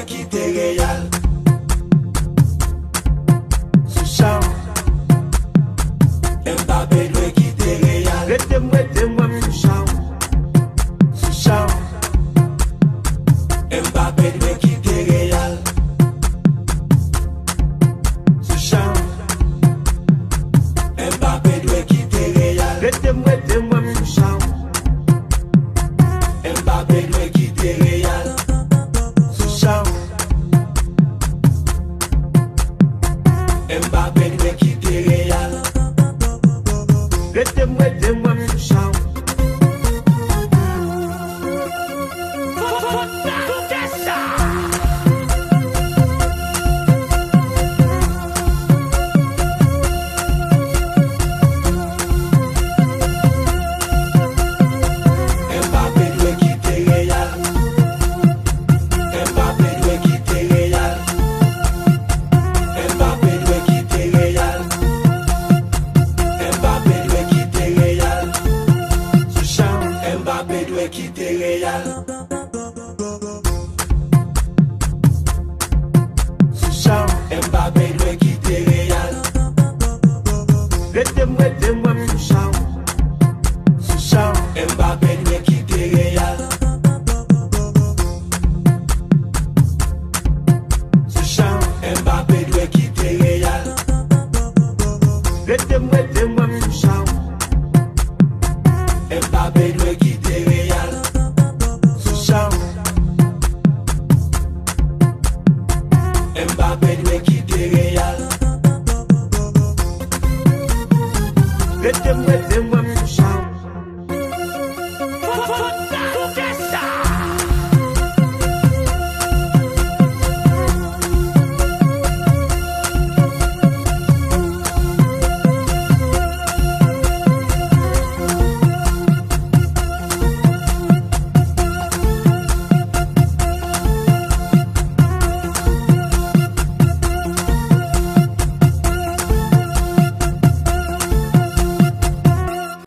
dwe kite Real. Sushan Mbappé dwe kite Real. Rete-moi Sushan. Sushan Mbappé dwe kite Real. Sushan Mbappé dwe kite Real. Rete-moi Sushan. Mbappé dwe kite Real. Sushan Mbappé dwe kite Real. Rete-moi Sushan. Mbappé dwe kite Real. Mbappé dwe kite Real. Mbappé dwe kite Real. Mbappé dwe kite Real. Sushan Mbappé dwe kite Real. Sushan Mbappé dwe kite Real. Rete-moi Sushan. Sushan Mbappé dwe kite Real. Sushan Mbappé dwe kite Real. Rete-moi Sushan. Mbappé dwe kite Real. Sushan Mbappé dwe kite Real. Rete-moi